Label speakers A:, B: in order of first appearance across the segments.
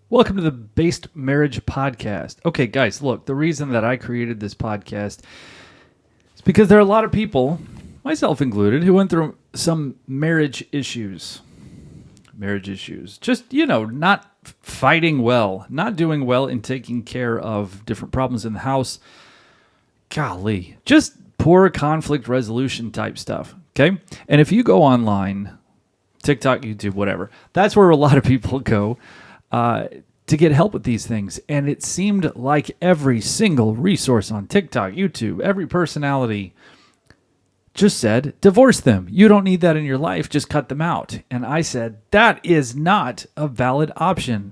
A: Welcome to the Based Marriage Podcast. Okay, guys, look, the reason that I created this podcast is because there are a lot of people, myself included, who went through some marriage issues. Just, not fighting well, not doing well in taking care of different problems in the house. Golly, just poor conflict resolution type stuff, okay? And if you go online, TikTok, YouTube, whatever, that's where a lot of people go to get help with these things. And it seemed like every single resource on TikTok, YouTube, every personality just said, divorce them. You don't need that in your life. Just cut them out. And I said, that is not a valid option.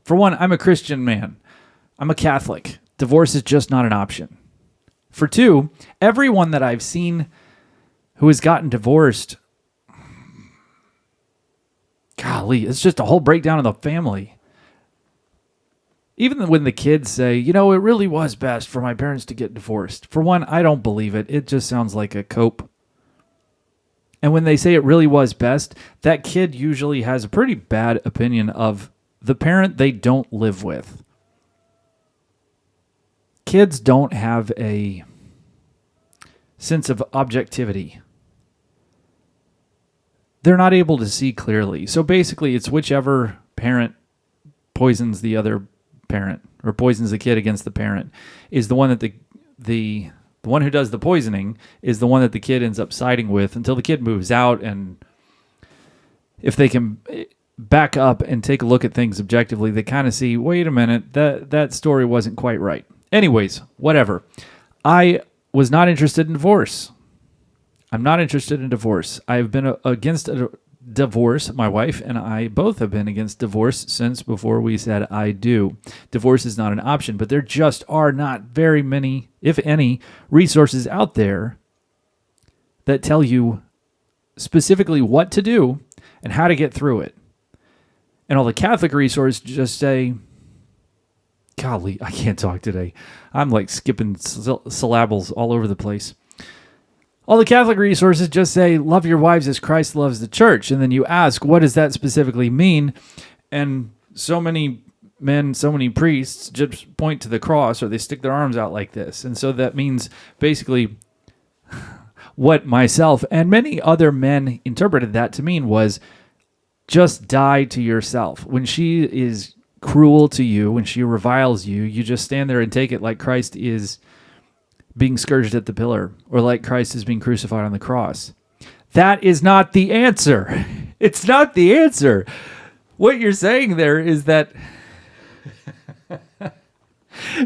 A: For one, I'm a Christian man. I'm a Catholic. Divorce is just not an option. For two, everyone that I've seen who has gotten divorced, golly, it's just a whole breakdown of the family. Even when the kids say, it really was best for my parents to get divorced. For one, I don't believe it. It just sounds like a cope. And when they say it really was best, that kid usually has a pretty bad opinion of the parent they don't live with. Kids don't have a sense of objectivity. They're not able to see clearly. So basically, it's whichever parent poisons the other parent or poisons the kid against the parent is the one that the one who does the poisoning is the one that the kid ends up siding with until the kid moves out. And if they can back up and take a look at things objectively, they kind of see, wait a minute, that story wasn't quite right. Anyways, whatever. I was not interested in divorce. I'm not interested in divorce. I've been against a divorce. My wife and I both have been against divorce since before we said I do. Divorce is not an option, but there just are not very many, if any, resources out there that tell you specifically what to do and how to get through it. And all the Catholic resources just say, golly, I can't talk today. I'm like skipping syllables all over the place. All the Catholic resources just say, love your wives as Christ loves the church. And then you ask, what does that specifically mean? And so many men, so many priests just point to the cross or they stick their arms out like this. And so that means basically what myself and many other men interpreted that to mean was just die to yourself. When she is cruel to you, when she reviles you, you just stand there and take it like Christ is being scourged at the pillar, or like Christ is being crucified on the cross. That is not the answer. It's not the answer. What you're saying there is that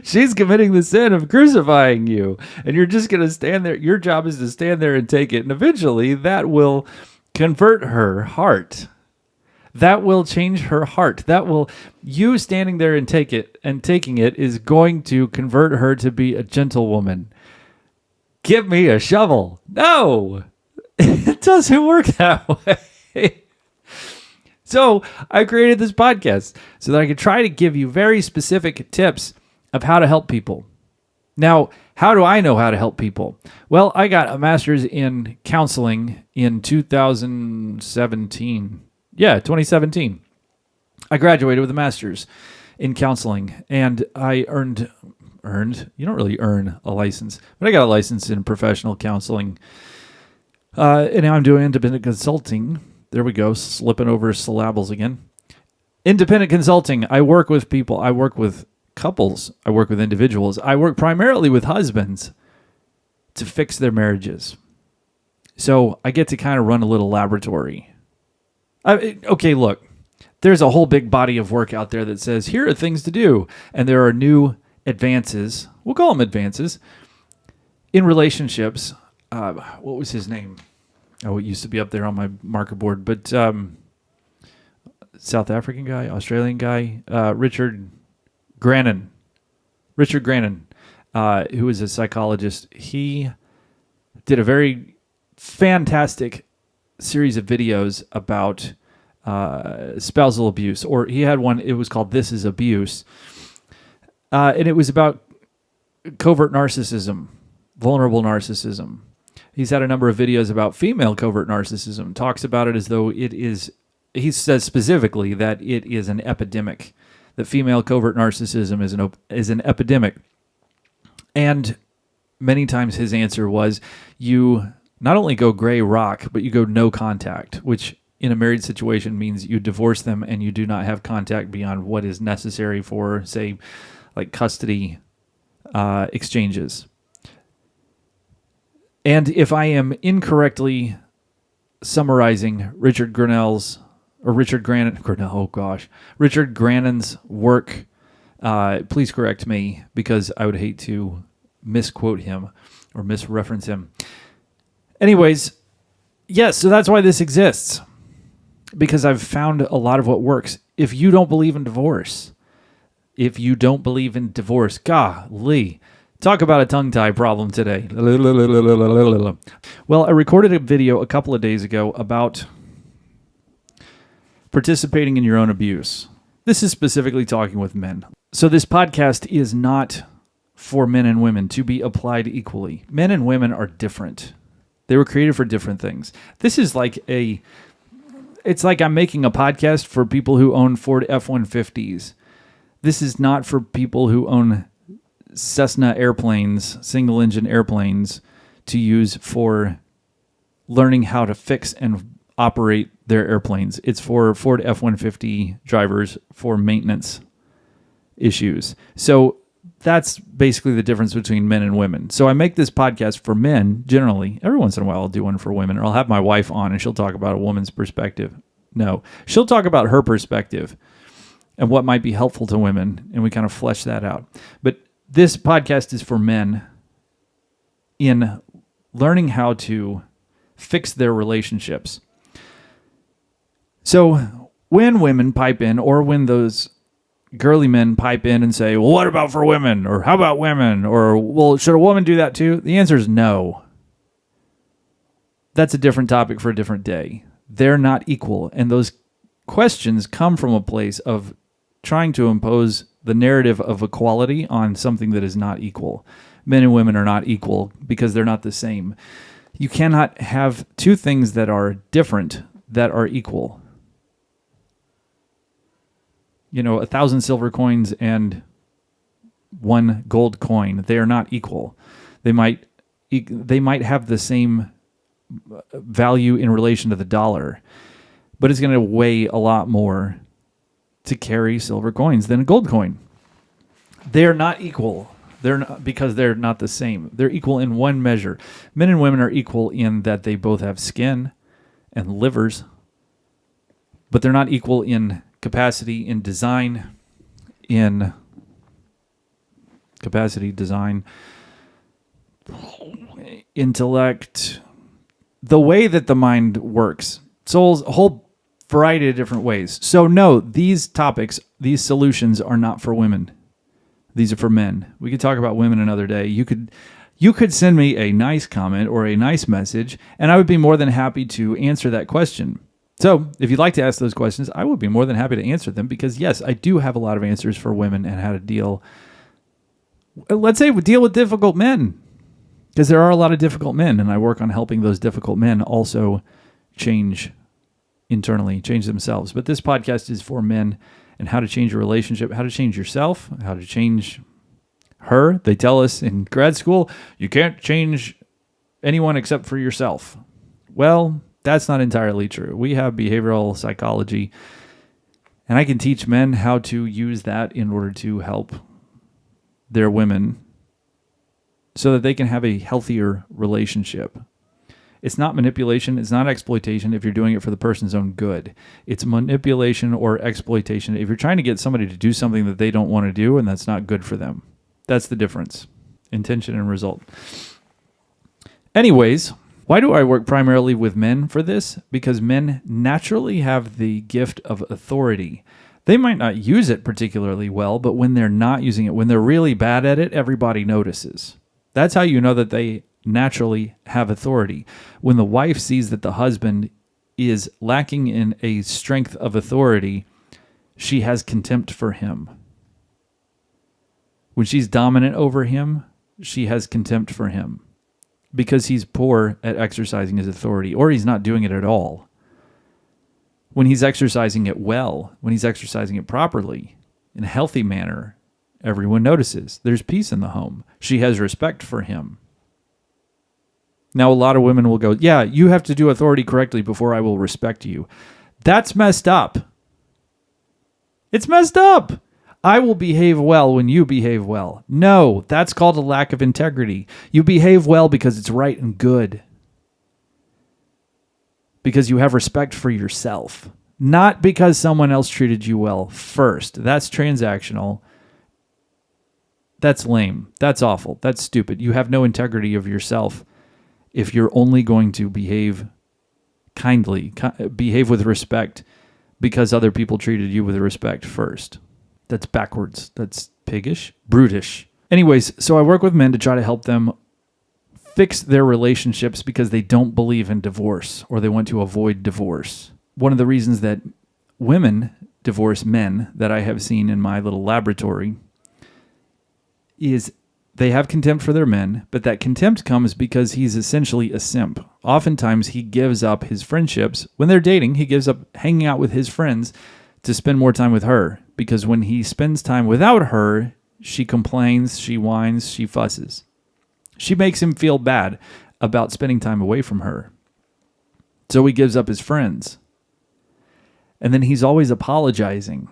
A: she's committing the sin of crucifying you, and you're just going to stand there. Your job is to stand there and take it, and eventually that will convert her heart. That will change her heart. You standing there and taking it is going to convert her to be a gentlewoman. Give me a shovel. No, it doesn't work that way. So I created this podcast so that I could try to give you very specific tips of how to help people. Now, how do I know how to help people? Well, I got a master's in counseling in 2017. Yeah, 2017. I graduated with a master's in counseling, and I earned, you don't really earn a license, but I got a license in professional counseling. And now I'm doing independent consulting. There we go, slipping over syllables again. Independent consulting. I work with people. I work with couples. I work with individuals. I work primarily with husbands to fix their marriages. So I get to kind of run a little laboratory. Okay, look, there's a whole big body of work out there that says, here are things to do. And there are new advances, we'll call them advances, in relationships. What was his name? Oh, it used to be up there on my marker board. But South African guy, Australian guy, Richard Grannon, who is a psychologist. He did a very fantastic series of videos about spousal abuse, or he had one, it was called This Is Abuse, and it was about covert narcissism, vulnerable narcissism. He's had a number of videos about female covert narcissism, talks about it as though it is, he says specifically that it is an epidemic, that female covert narcissism is an epidemic. And many times his answer was, you not only go gray rock, but you go no contact, which in a married situation means you divorce them and you do not have contact beyond what is necessary for, say, like custody exchanges. And if I am incorrectly summarizing Richard Granon's work, please correct me, because I would hate to misquote him or misreference him. Anyways, yes, so that's why this exists, because I've found a lot of what works. If you don't believe in divorce, golly, talk about a tongue-tie problem today. Well, I recorded a video a couple of days ago about participating in your own abuse. This is specifically talking with men. So this podcast is not for men and women to be applied equally. Men and women are different. They were created for different things. This is it's like I'm making a podcast for people who own Ford F-150s. This is not for people who own Cessna airplanes, single-engine airplanes, to use for learning how to fix and operate their airplanes. It's for Ford F-150 drivers for maintenance issues. So that's basically the difference between men and women. So I make this podcast for men, generally. Every once in a while I'll do one for women, or I'll have my wife on and she'll talk about a woman's perspective. No, she'll talk about her perspective and what might be helpful to women, and we kind of flesh that out. But this podcast is for men in learning how to fix their relationships. So when women pipe in, or when those girly men pipe in and say, well, what about for women? Or how about women? Or, well, should a woman do that too? The answer is no. That's a different topic for a different day. They're not equal. And those questions come from a place of trying to impose the narrative of equality on something that is not equal. Men and women are not equal because they're not the same. You cannot have two things that are different that are equal. 1,000 silver coins and 1 gold coin, they are not equal. They might have the same value in relation to the dollar, but it's going to weigh a lot more to carry silver coins than a gold coin. They're not equal. They're not, because they're not the same. They're equal in one measure. Men and women are equal in that they both have skin and livers, but they're not equal in capacity, in design, intellect, the way that the mind works. Souls, a whole variety of different ways. So no, these topics, these solutions are not for women. These are for men. We could talk about women another day. You could send me a nice comment or a nice message, and I would be more than happy to answer that question. So if you'd like to ask those questions, I would be more than happy to answer them, because yes, I do have a lot of answers for women and how to deal with difficult men, because there are a lot of difficult men, and I work on helping those difficult men also change internally, change themselves. But this podcast is for men and how to change a relationship, how to change yourself, how to change her. They tell us in grad school, you can't change anyone except for yourself. Well, that's not entirely true. We have behavioral psychology, and I can teach men how to use that in order to help their women so that they can have a healthier relationship. It's not manipulation. It's not exploitation if you're doing it for the person's own good. It's manipulation or exploitation if you're trying to get somebody to do something that they don't want to do and that's not good for them. That's the difference. Intention and result. Anyways, why do I work primarily with men for this? Because men naturally have the gift of authority. They might not use it particularly well, but when they're not using it, when they're really bad at it, everybody notices. That's how you know that they naturally have authority. When the wife sees that the husband is lacking in a strength of authority, she has contempt for him. When she's dominant over him, she has contempt for him because he's poor at exercising his authority, or he's not doing it at all. When he's exercising it well, when he's exercising it properly, in a healthy manner, everyone notices. There's peace in the home. She has respect for him. Now, a lot of women will go, yeah, you have to do authority correctly before I will respect you. That's messed up. It's messed up. I will behave well when you behave well. No, that's called a lack of integrity. You behave well because it's right and good. Because you have respect for yourself. Not because someone else treated you well first. That's transactional. That's lame. That's awful. That's stupid. You have no integrity of yourself if you're only going to behave kindly, behave with respect because other people treated you with respect first. That's backwards. That's piggish, brutish. Anyways, so I work with men to try to help them fix their relationships because they don't believe in divorce or they want to avoid divorce. One of the reasons that women divorce men that I have seen in my little laboratory is they have contempt for their men, but that contempt comes because he's essentially a simp. Oftentimes, he gives up his friendships. When they're dating, he gives up hanging out with his friends to spend more time with her. Because when he spends time without her, she complains, she whines, she fusses. She makes him feel bad about spending time away from her. So he gives up his friends. And then he's always apologizing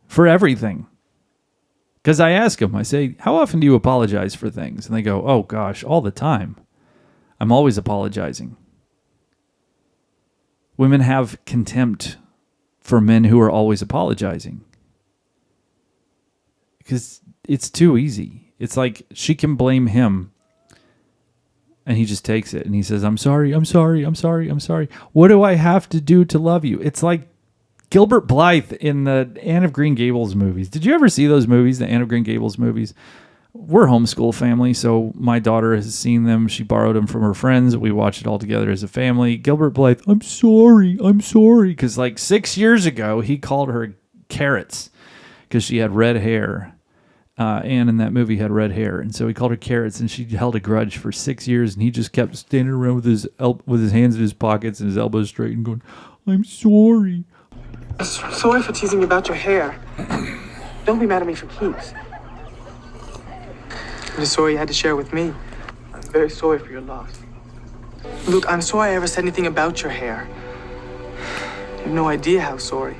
A: for everything. Because I ask them, I say, how often do you apologize for things? And they go, oh gosh, all the time. I'm always apologizing. Women have contempt for men who are always apologizing. Because it's too easy. It's like she can blame him and he just takes it and he says, I'm sorry, I'm sorry, I'm sorry, I'm sorry. What do I have to do to love you? It's like Gilbert Blythe in the Anne of Green Gables movies. Did you ever see those movies, the Anne of Green Gables movies? We're a homeschool family, so my daughter has seen them. She borrowed them from her friends. We watched it all together as a family. Gilbert Blythe, I'm sorry. Because like 6 years ago, he called her carrots because she had red hair. Anne in that movie had red hair, and so he called her carrots, and she held a grudge for 6 years, and he just kept standing around with his hands in his pockets and his elbows straight and going, I'm sorry.
B: I'm sorry for teasing you about your hair. Don't be mad at me for keeps. I'm just sorry you had to share with me. I'm very sorry for your loss. Luke, I'm sorry I ever said anything about your hair. You have no idea how sorry.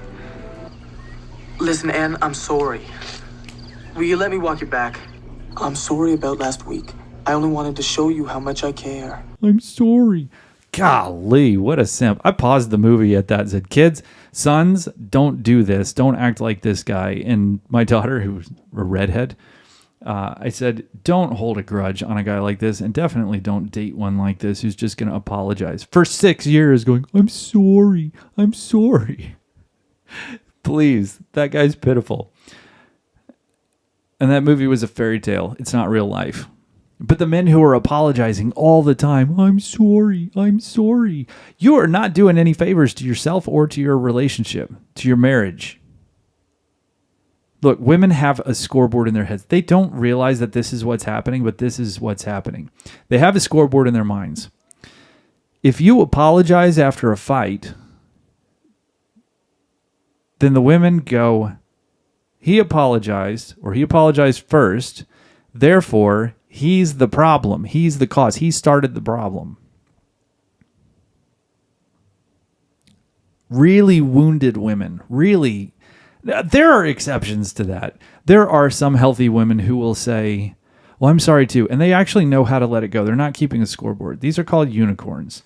B: Listen, Anne, I'm sorry. Will you let me walk you back? I'm sorry about last week. I only wanted to show you how much I care.
A: I'm sorry. Golly, what a simp. I paused the movie at that and said, kids, sons, don't do this. Don't act like this guy. And my daughter, who's a redhead, I said, don't hold a grudge on a guy like this, and definitely don't date one like this who's just going to apologize for 6 years going, I'm sorry. Please, that guy's pitiful. And that movie was a fairy tale. It's not real life. But the men who are apologizing all the time, I'm sorry. You are not doing any favors to yourself or to your relationship, to your marriage. Look, women have a scoreboard in their heads. They don't realize that this is what's happening, but this is what's happening. They have a scoreboard in their minds. If you apologize after a fight, then the women go, he apologized first, therefore, he's the problem. He's the cause. He started the problem. Really wounded women, really. There are exceptions to that. There are some healthy women who will say, well, I'm sorry too. And they actually know how to let it go. They're not keeping a scoreboard. These are called unicorns.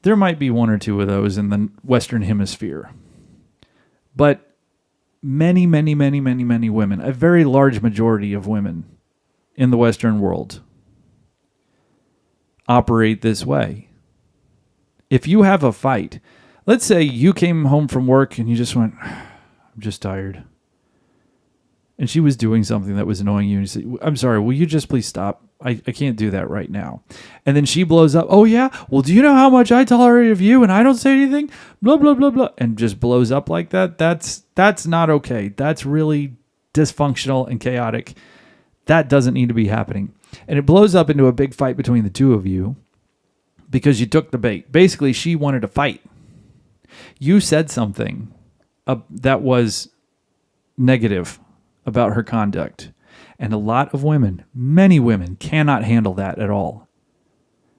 A: There might be one or two of those in the Western Hemisphere. But many, many, many, many, many women, a very large majority of women in the Western world operate this way. If you have a fight, let's say you came home from work and you just went, I'm just tired. And she was doing something that was annoying you. And you said, I'm sorry, will you just please stop? I can't do that right now. And then she blows up. Oh, yeah? Well, do you know how much I tolerate of you and I don't say anything? Blah, blah, blah, blah. And just blows up like that. That's not okay. That's really dysfunctional and chaotic. That doesn't need to be happening. And it blows up into a big fight between the two of you because you took the bait. Basically, she wanted to fight. You said something that was negative about her conduct. And a lot of women, many women, cannot handle that at all.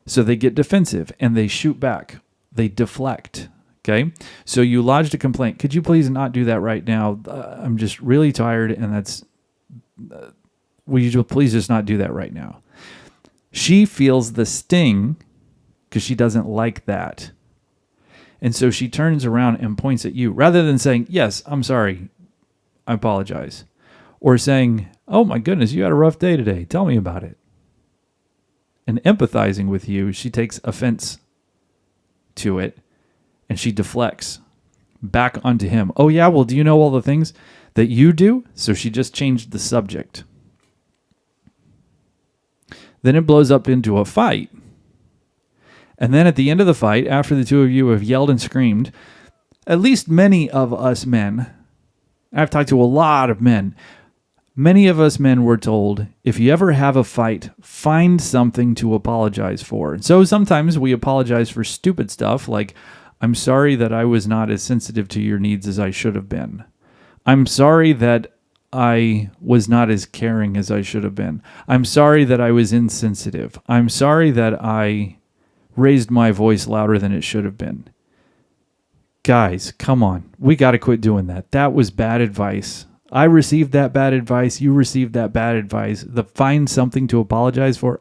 A: So they get defensive and they shoot back. They deflect. Okay? So you lodged a complaint. Could you please not do that right now? I'm just really tired, and will you please just not do that right now? She feels the sting because she doesn't like that. And so she turns around and points at you rather than saying, yes, I'm sorry, I apologize. Or saying, oh my goodness, you had a rough day today. Tell me about it. And empathizing with you, she takes offense to it and she deflects back onto him. Oh yeah, well, do you know all the things that you do? So she just changed the subject. Then it blows up into a fight. And then at the end of the fight, after the two of you have yelled and screamed, at least many of us men, I've talked to a lot of men, many of us men were told, if you ever have a fight, find something to apologize for. So sometimes we apologize for stupid stuff like, I'm sorry that I was not as sensitive to your needs as I should have been. I'm sorry that I was not as caring as I should have been. I'm sorry that I was insensitive. I'm sorry that I raised my voice louder than it should have been. Guys, come on. We got to quit doing that. That was bad advice. I received that bad advice. You received that bad advice. Find something to apologize for?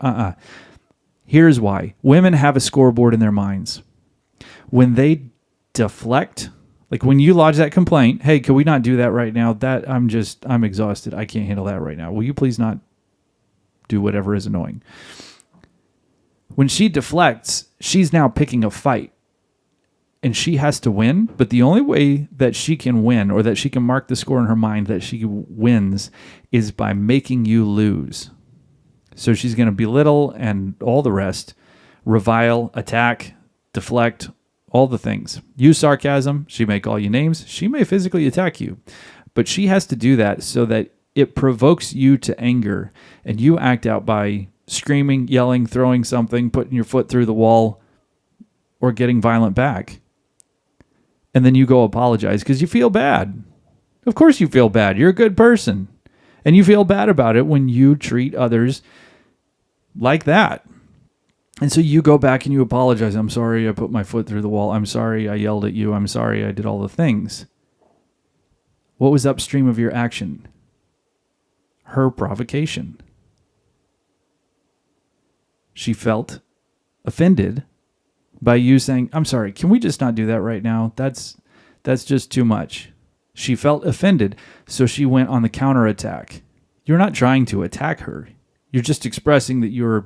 A: Here's why. Women have a scoreboard in their minds. When they deflect, like when you lodge that complaint, hey, can we not do that right now? I'm exhausted. I can't handle that right now. Will you please not do whatever is annoying? When she deflects, she's now picking a fight. And she has to win, but the only way that she can win or that she can mark the score in her mind that she wins is by making you lose. So she's going to belittle and all the rest, revile, attack, deflect, all the things. Use sarcasm. She may call you names. She may physically attack you. But she has to do that so that it provokes you to anger and you act out by screaming, yelling, throwing something, putting your foot through the wall, or getting violent back. And then you go apologize because you feel bad. Of course you feel bad. You're a good person. And you feel bad about it when you treat others like that. And so you go back and you apologize. I'm sorry I put my foot through the wall. I'm sorry I yelled at you. I'm sorry I did all the things. What was upstream of your action? Her provocation. She felt offended by you saying, I'm sorry, can we just not do that right now? That's just too much. She felt offended, so she went on the counterattack. You're not trying to attack her. You're just expressing that you're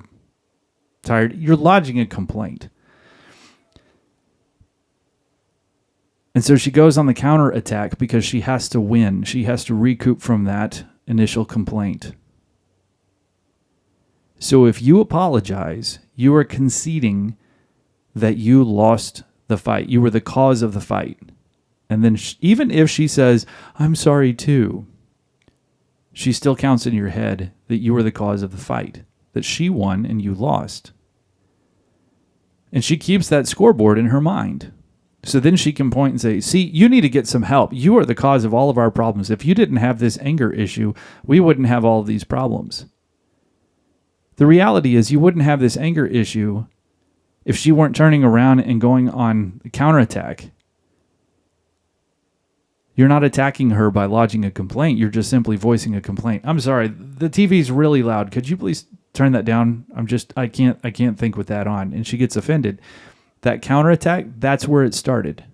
A: tired. You're lodging a complaint. And so she goes on the counterattack because she has to win. She has to recoup from that initial complaint. So if you apologize, you are conceding that you lost the fight. You were the cause of the fight. And then even if she says, I'm sorry too, she still counts in your head that you were the cause of the fight, that she won and you lost. And she keeps that scoreboard in her mind. So then she can point and say, see, you need to get some help. You are the cause of all of our problems. If you didn't have this anger issue, we wouldn't have all of these problems. The reality is you wouldn't have this anger issue if she weren't turning around and going on the counterattack. You're not attacking her by lodging a complaint. You're just simply voicing a complaint. I'm sorry, the TV's really loud. Could you please turn that down? I can't think with that on. And she gets offended. That counterattack, that's where it started.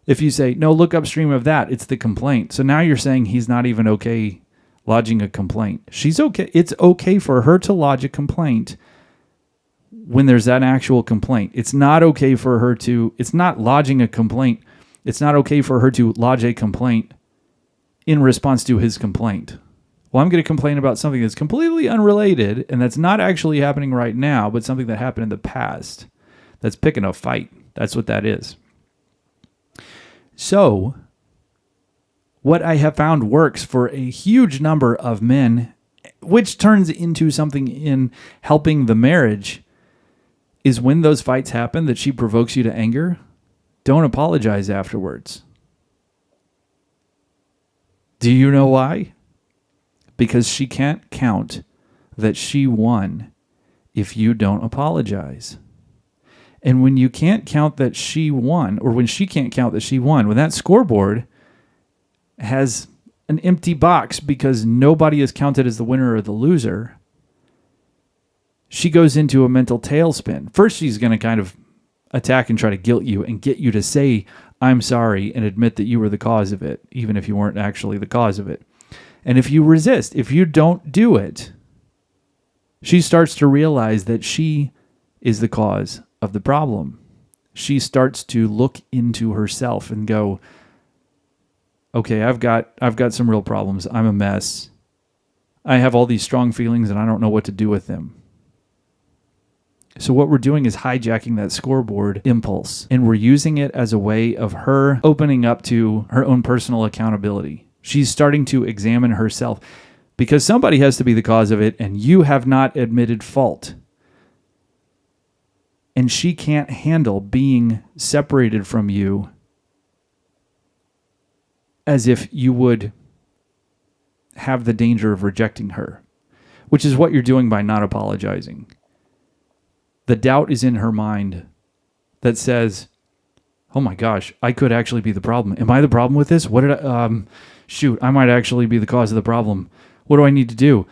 A: If you say, no, look upstream of that, it's the complaint. So now you're saying he's not even okay lodging a complaint. She's okay. It's okay for her to lodge a complaint when there's that actual complaint. It's not okay for her to, it's not lodging a complaint. It's not okay for her to lodge a complaint in response to his complaint. Well, I'm going to complain about something that's completely unrelated and that's not actually happening right now, but something that happened in the past. That's picking a fight. That's what that is. So, what I have found works for a huge number of men, which turns into something in helping the marriage, is when those fights happen that she provokes you to anger, don't apologize afterwards. Do you know why? Because she can't count that she won if you don't apologize. And when you can't count that she won, or when she can't count that she won, when that scoreboard has an empty box because nobody is counted as the winner or the loser, she goes into a mental tailspin. First, she's going to kind of attack and try to guilt you and get you to say, I'm sorry, and admit that you were the cause of it, even if you weren't actually the cause of it. And if you resist, if you don't do it, she starts to realize that she is the cause of the problem. She starts to look into herself and go, okay, I've got some real problems. I'm a mess. I have all these strong feelings and I don't know what to do with them. So what we're doing is hijacking that scoreboard impulse, and we're using it as a way of her opening up to her own personal accountability. She's starting to examine herself because somebody has to be the cause of it, and you have not admitted fault. And she can't handle being separated from you as if you would have the danger of rejecting her, which is what you're doing by not apologizing. The doubt is in her mind that says, oh my gosh, I could actually be the problem. Am I the problem with this? What did I might actually be the cause of the problem. What do I need to do?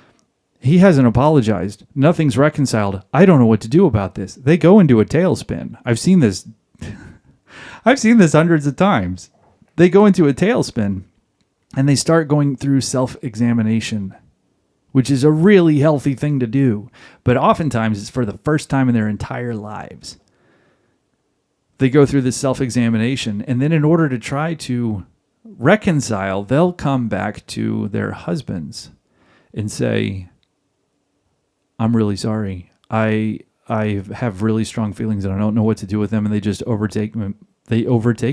A: He hasn't apologized. Nothing's reconciled. I don't know what to do about this. They go into a tailspin. I've seen this. I've seen this hundreds of times. They go into a tailspin and they start going through self-examination, which is a really healthy thing to do. But oftentimes it's for the first time in their entire lives. They go through this self-examination, and then in order to try to reconcile, they'll come back to their husbands and say, I'm really sorry. I have really strong feelings and I don't know what to do with them, and they just overtake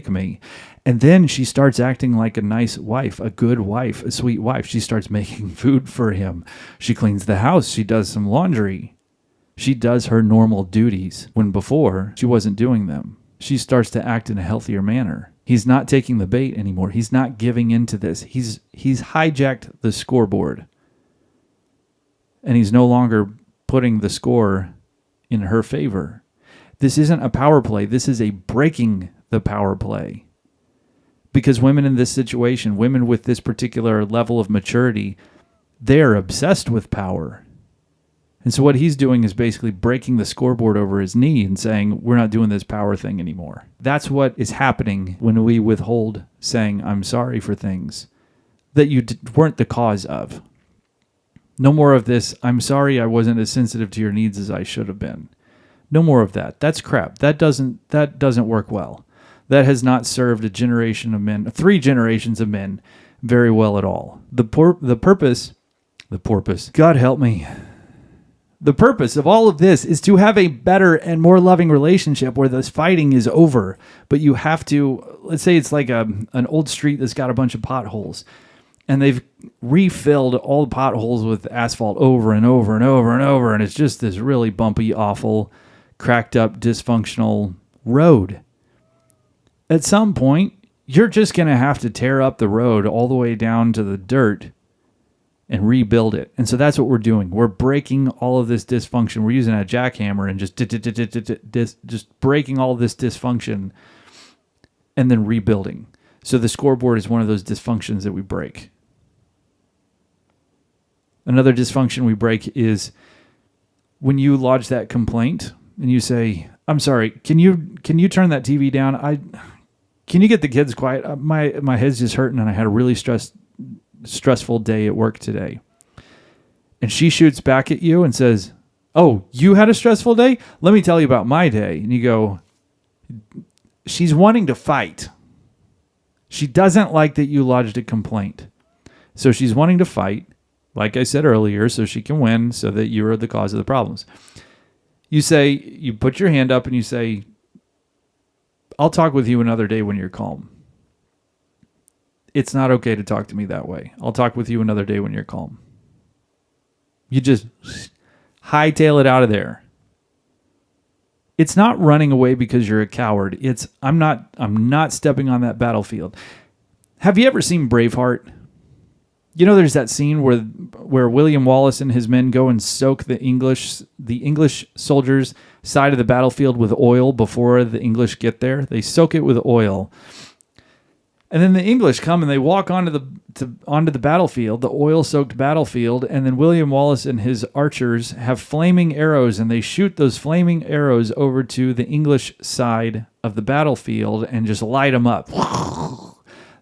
A: me. And then she starts acting like a nice wife, a good wife, a sweet wife. She starts making food for him. She cleans the house. She does some laundry. She does her normal duties when before she wasn't doing them. She starts to act in a healthier manner. He's not taking the bait anymore. He's not giving into this. He's hijacked the scoreboard. And he's no longer putting the score in her favor. This isn't a power play. This is a breaking the power play. Because women in this situation, women with this particular level of maturity, they're obsessed with power. And so what he's doing is basically breaking the scoreboard over his knee and saying, we're not doing this power thing anymore. That's what is happening when we withhold saying, I'm sorry for things that you weren't the cause of. No more of this, I'm sorry I wasn't as sensitive to your needs as I should have been. No more of that. That's crap. That doesn't work well. That has not served a generation of men, 3 generations of men, very well at all. The purpose, God help me. The purpose of all of this is to have a better and more loving relationship where this fighting is over. But you have to, let's say it's like an old street that's got a bunch of potholes, and they've refilled all the potholes with asphalt over and over and over and over, and it's just this really bumpy, awful, cracked up, dysfunctional road. At some point, you're just going to have to tear up the road all the way down to the dirt and rebuild it. And so that's what we're doing. We're breaking all of this dysfunction. We're using a jackhammer and just breaking all of this dysfunction and then rebuilding. So the scoreboard is one of those dysfunctions that we break. Another dysfunction we break is when you lodge that complaint and you say, I'm sorry, can you turn that TV down? Can you get the kids quiet? My head's just hurting and I had a really stressful day at work today. And she shoots back at you and says, oh, you had a stressful day? Let me tell you about my day. And you go, she's wanting to fight. She doesn't like that you lodged a complaint. So she's wanting to fight, like I said earlier, so she can win, so that you are the cause of the problems. You put your hand up and you say, I'll talk with you another day when you're calm. It's not okay to talk to me that way. I'll talk with you another day when you're calm. You just hightail it out of there. It's not running away because you're a coward. It's I'm not stepping on that battlefield. Have you ever seen Braveheart? You know, there's that scene where William Wallace and his men go and soak the English soldiers' side of the battlefield with oil before the English get there. They soak it with oil. And then the English come and they walk onto the battlefield, the oil-soaked battlefield, and then William Wallace and his archers have flaming arrows, and they shoot those flaming arrows over to the English side of the battlefield and just light them up.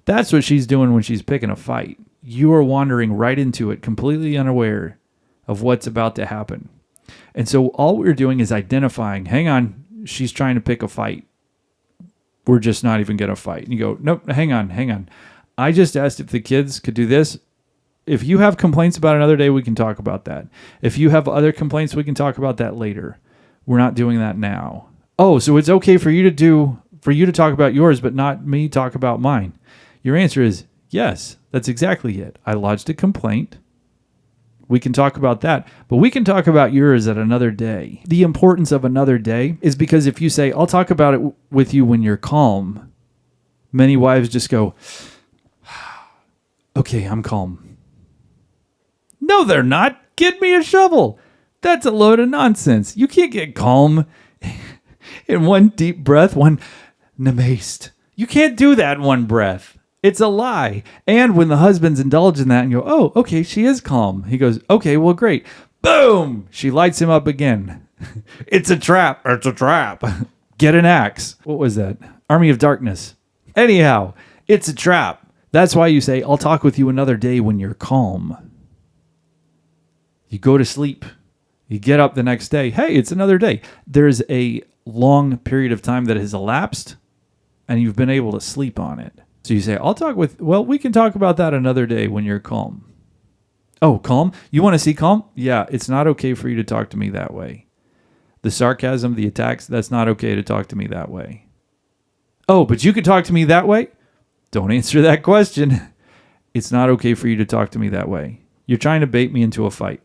A: That's what she's doing when she's picking a fight. You are wandering right into it, completely unaware of what's about to happen. And so all we're doing is identifying, hang on, she's trying to pick a fight. We're just not even going to fight. And you go, nope, hang on. I just asked if the kids could do this. If you have complaints about another day, we can talk about that. If you have other complaints, we can talk about that later. We're not doing that now. Oh, so it's okay for you to talk about yours, but not me talk about mine. Your answer is yes, that's exactly it. I lodged a complaint. We can talk about that, but we can talk about yours at another day. The importance of another day is because if you say, I'll talk about it with you when you're calm, many wives just go, okay, I'm calm. No, they're not. Get me a shovel. That's a load of nonsense. You can't get calm in one deep breath, one namaste. You can't do that in one breath. It's a lie. And when the husbands indulge in that and go, oh, okay, she is calm. He goes, okay, well, great. Boom! She lights him up again. It's a trap. It's a trap. Get an axe. What was that? Army of Darkness. Anyhow, it's a trap. That's why you say, I'll talk with you another day when you're calm. You go to sleep. You get up the next day. Hey, it's another day. There's a long period of time that has elapsed, and you've been able to sleep on it. So you say, we can talk about that another day when you're calm. Oh, calm? You want to see calm? Yeah, it's not okay for you to talk to me that way. The sarcasm, the attacks, that's not okay to talk to me that way. Oh, but you can talk to me that way? Don't answer that question. It's not okay for you to talk to me that way. You're trying to bait me into a fight.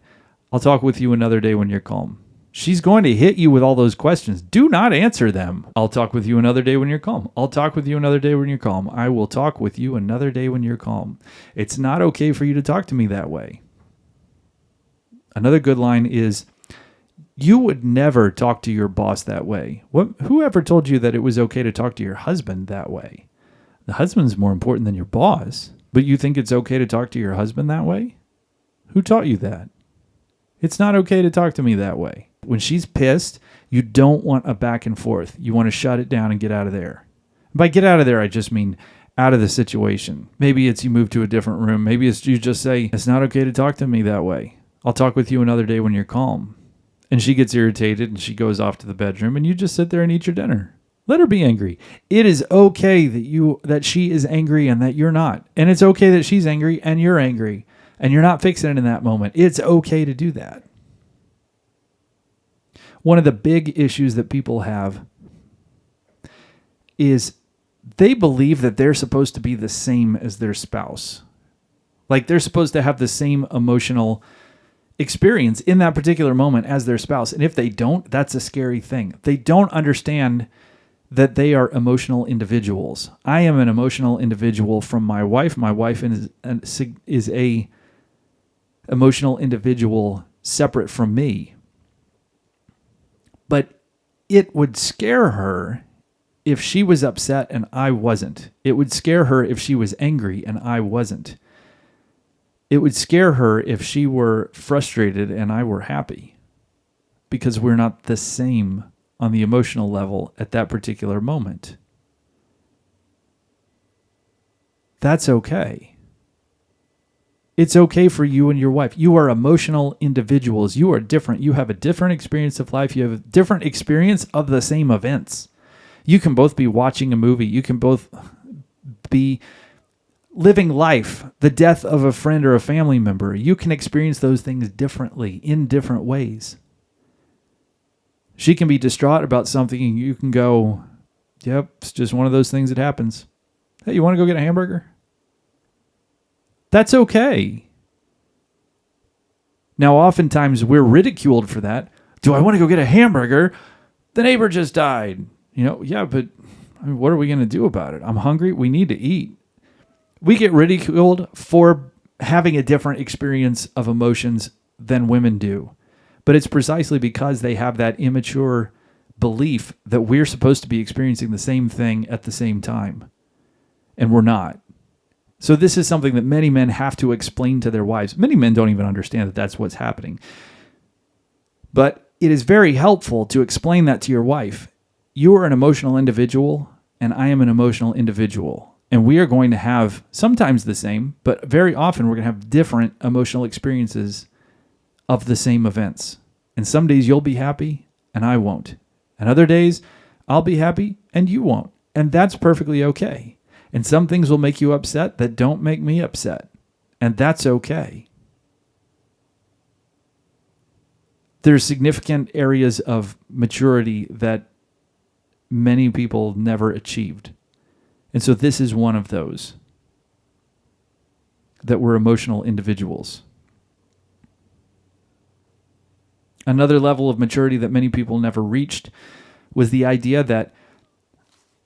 A: I'll talk with you another day when you're calm. She's going to hit you with all those questions. Do not answer them. I'll talk with you another day when you're calm. I'll talk with you another day when you're calm. I will talk with you another day when you're calm. It's not okay for you to talk to me that way. Another good line is, you would never talk to your boss that way. Whoever told you that it was okay to talk to your husband that way? The husband's more important than your boss, but you think it's okay to talk to your husband that way? Who taught you that? It's not okay to talk to me that way. When she's pissed, you don't want a back and forth. You want to shut it down and get out of there. By get out of there, I just mean out of the situation. Maybe it's you move to a different room. Maybe it's you just say, it's not okay to talk to me that way. I'll talk with you another day when you're calm. And she gets irritated and she goes off to the bedroom and you just sit there and eat your dinner. Let her be angry. It is okay that she is angry and that you're not. And it's okay that she's angry and you're angry. And you're not fixing it in that moment. It's okay to do that. One of the big issues that people have is they believe that they're supposed to be the same as their spouse. Like they're supposed to have the same emotional experience in that particular moment as their spouse. And if they don't, that's a scary thing. They don't understand that they are emotional individuals. I am an emotional individual from my wife. My wife is a emotional individual separate from me. But it would scare her if she was upset and I wasn't. It would scare her if she was angry and I wasn't. It would scare her if she were frustrated and I were happy. Because we're not the same on the emotional level at that particular moment. That's okay. It's okay for you and your wife. You are emotional individuals. You are different. You have a different experience of life. You have a different experience of the same events. You can both be watching a movie. You can both be living life, the death of a friend or a family member. You can experience those things differently in different ways. She can be distraught about something and you can go, yep, it's just one of those things that happens. Hey, you want to go get a hamburger? That's okay. Now, oftentimes we're ridiculed for that. Do I want to go get a hamburger? The neighbor just died. Yeah, but what are we going to do about it? I'm hungry. We need to eat. We get ridiculed for having a different experience of emotions than women do. But it's precisely because they have that immature belief that we're supposed to be experiencing the same thing at the same time. And we're not. So this is something that many men have to explain to their wives. Many men don't even understand that that's what's happening. But it is very helpful to explain that to your wife. You are an emotional individual, and I am an emotional individual. And we are going to have sometimes the same, but very often we're going to have different emotional experiences of the same events. And some days you'll be happy, and I won't. And other days I'll be happy, and you won't. And that's perfectly okay. And some things will make you upset that don't make me upset. And that's okay. There's significant areas of maturity that many people never achieved. And so this is one of those, that we're emotional individuals. Another level of maturity that many people never reached was the idea that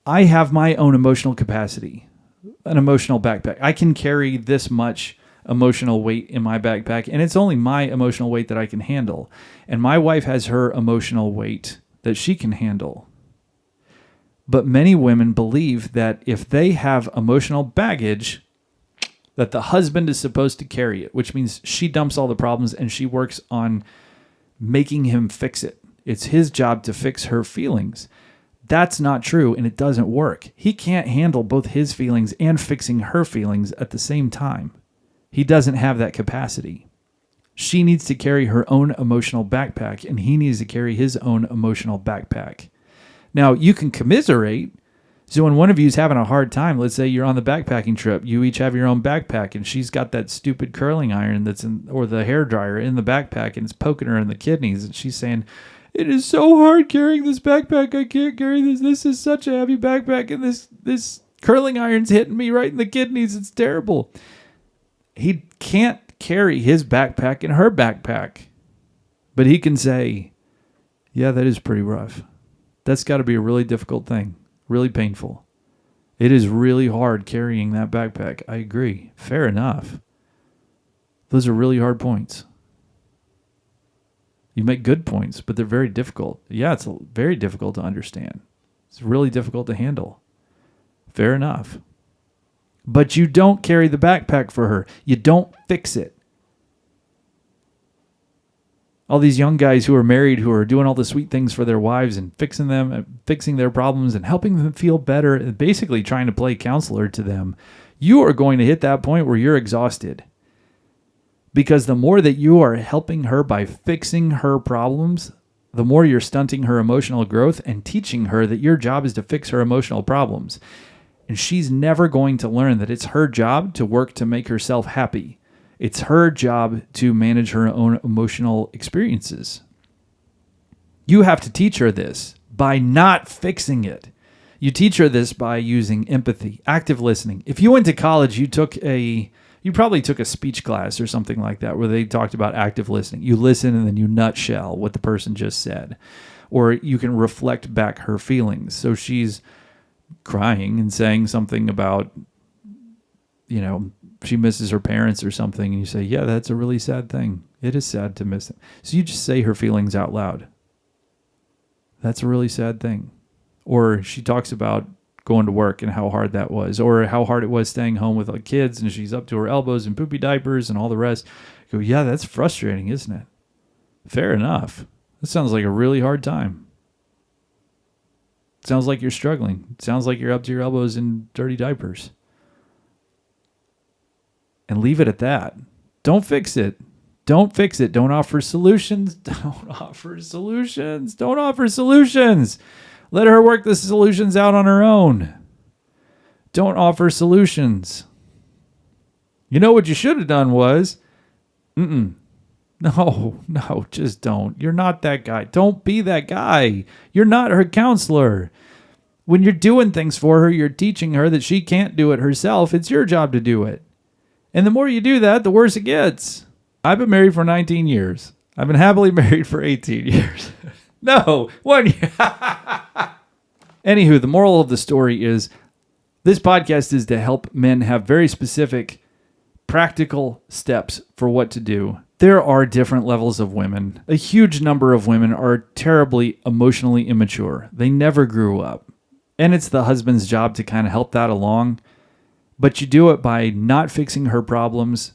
A: I have my own emotional capacity, an emotional backpack. I can carry this much emotional weight in my backpack, and it's only my emotional weight that I can handle. And my wife has her emotional weight that she can handle. But many women believe that if they have emotional baggage, that the husband is supposed to carry it, which means she dumps all the problems and she works on making him fix it. It's his job to fix her feelings. That's not true, and it doesn't work. He can't handle both his feelings and fixing her feelings at the same time. He doesn't have that capacity. She needs to carry her own emotional backpack, and he needs to carry his own emotional backpack. Now, you can commiserate. So when one of you is having a hard time, let's say you're on the backpacking trip, you each have your own backpack, and she's got that stupid curling iron or the hair dryer in the backpack, and it's poking her in the kidneys, and she's saying, "It is so hard carrying this backpack. I can't carry this. This is such a heavy backpack, and this curling iron's hitting me right in the kidneys. It's terrible." He can't carry his backpack in her backpack, but he can say, "Yeah, that is pretty rough. That's got to be a really difficult thing, really painful. It is really hard carrying that backpack. I agree. Fair enough. Those are really hard points. You make good points, but they're very difficult. Yeah, it's very difficult to understand. It's really difficult to handle. Fair enough. But you don't carry the backpack for her. You don't fix it. All these young guys who are married, who are doing all the sweet things for their wives and fixing them, and fixing their problems and helping them feel better, and basically trying to play counselor to them, you are going to hit that point where you're exhausted. Because the more that you are helping her by fixing her problems, the more you're stunting her emotional growth and teaching her that your job is to fix her emotional problems. And she's never going to learn that it's her job to work to make herself happy. It's her job to manage her own emotional experiences. You have to teach her this by not fixing it. You teach her this by using empathy, active listening. If you went to college, you probably took a speech class or something like that where they talked about active listening. You listen and then you nutshell what the person just said. Or you can reflect back her feelings. So she's crying and saying something about, she misses her parents or something, and you say, "Yeah, that's a really sad thing. It is sad to miss them." So you just say her feelings out loud. That's a really sad thing. Or she talks about going to work and how hard that was, or how hard it was staying home with the kids, and she's up to her elbows in poopy diapers and all the rest. You go, "Yeah, that's frustrating, isn't it?" Fair enough. That sounds like a really hard time. Sounds like you're struggling. Sounds like you're up to your elbows in dirty diapers. And leave it at that. Don't fix it. Don't fix it. Don't offer solutions. Don't offer solutions. Don't offer solutions. Let her work the solutions out on her own. Don't offer solutions. You know what you should have done was, No, just don't. You're not that guy. Don't be that guy. You're not her counselor. When you're doing things for her, you're teaching her that she can't do it herself. It's your job to do it. And the more you do that, the worse it gets. I've been married for 19 years. I've been happily married for 18 years. No, 1 year. Anywho, the moral of the story is this podcast is to help men have very specific practical steps for what to do. There are different levels of women. A huge number of women are terribly emotionally immature. They never grew up. And it's the husband's job to kind of help that along. But you do it by not fixing her problems,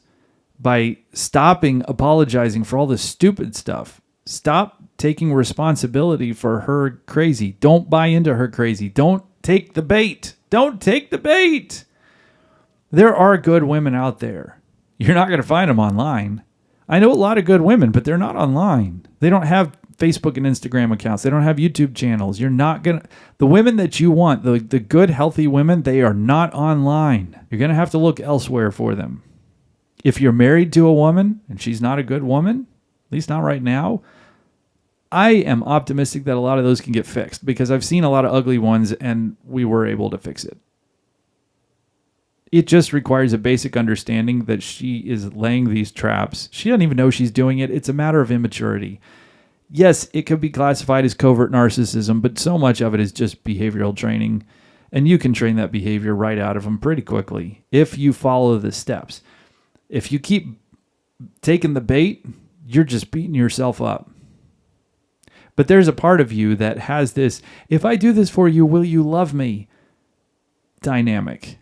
A: by stopping apologizing for all this stupid stuff. Stop taking responsibility for her crazy. Don't buy into her crazy. Don't take the bait. Don't take the bait. There are good women out there. You're not going to find them online. I know a lot of good women, but they're not online. They don't have Facebook and Instagram accounts. They don't have YouTube channels. You're not going to... The women that you want, the good, healthy women, they are not online. You're going to have to look elsewhere for them. If you're married to a woman and she's not a good woman, at least not right now, I am optimistic that a lot of those can get fixed because I've seen a lot of ugly ones and we were able to fix it. It just requires a basic understanding that she is laying these traps. She doesn't even know she's doing it. It's a matter of immaturity. Yes, it could be classified as covert narcissism, but so much of it is just behavioral training. And you can train that behavior right out of them pretty quickly if you follow the steps. If you keep taking the bait, you're just beating yourself up. But there's a part of you that has this, if I do this for you, will you love me? Dynamic.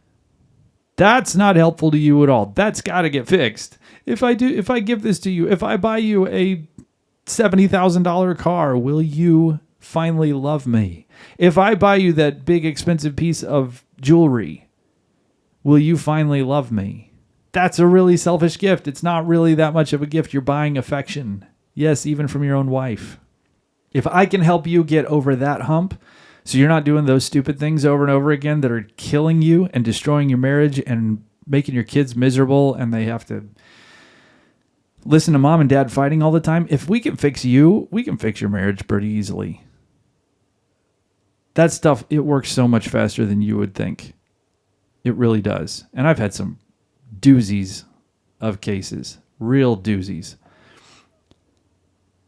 A: That's not helpful to you at all. That's got to get fixed. If I give this to you, if I buy you a $70,000 car, will you finally love me? If I buy you that big expensive piece of jewelry, will you finally love me? That's a really selfish gift. It's not really that much of a gift. You're buying affection. Yes, even from your own wife. If I can help you get over that hump, so you're not doing those stupid things over and over again that are killing you and destroying your marriage and making your kids miserable and they have to listen to mom and dad fighting all the time. If we can fix you, we can fix your marriage pretty easily. That stuff, it works so much faster than you would think. It really does. And I've had some doozies of cases, real doozies.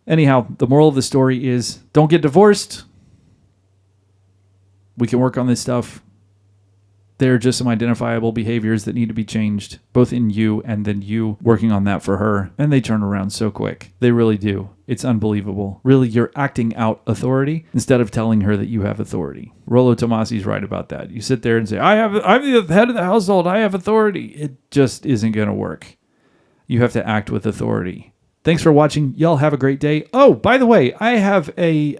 A: Anyhow, the moral of the story is don't get divorced. We can work on this stuff. There are just some identifiable behaviors that need to be changed, both in you and then you working on that for her. And they turn around so quick. They really do. It's unbelievable. Really, you're acting out authority instead of telling her that you have authority. Rollo Tomasi's right about that. You sit there and say, I'm the head of the household. I have authority. It just isn't going to work. You have to act with authority. Thanks for watching. Y'all have a great day. Oh, by the way, I have a...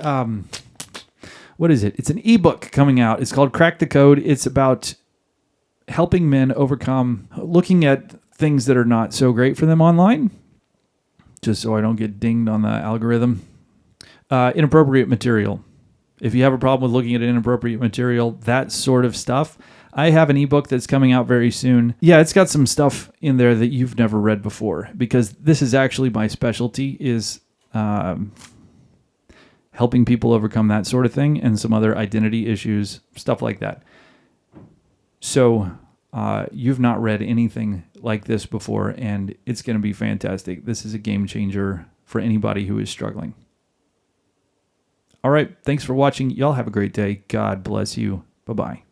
A: what is it? It's an ebook coming out. It's called Crack the Code. It's about helping men overcome looking at things that are not so great for them online, just so I don't get dinged on the algorithm. Inappropriate material. If you have a problem with looking at inappropriate material, that sort of stuff, I have an ebook that's coming out very soon. Yeah, it's got some stuff in there that you've never read before, because this is actually my specialty, is helping people overcome that sort of thing and some other identity issues, stuff like that. So you've not read anything like this before, and it's going to be fantastic. This is a game changer for anybody who is struggling. All right, thanks for watching. Y'all have a great day. God bless you. Bye-bye.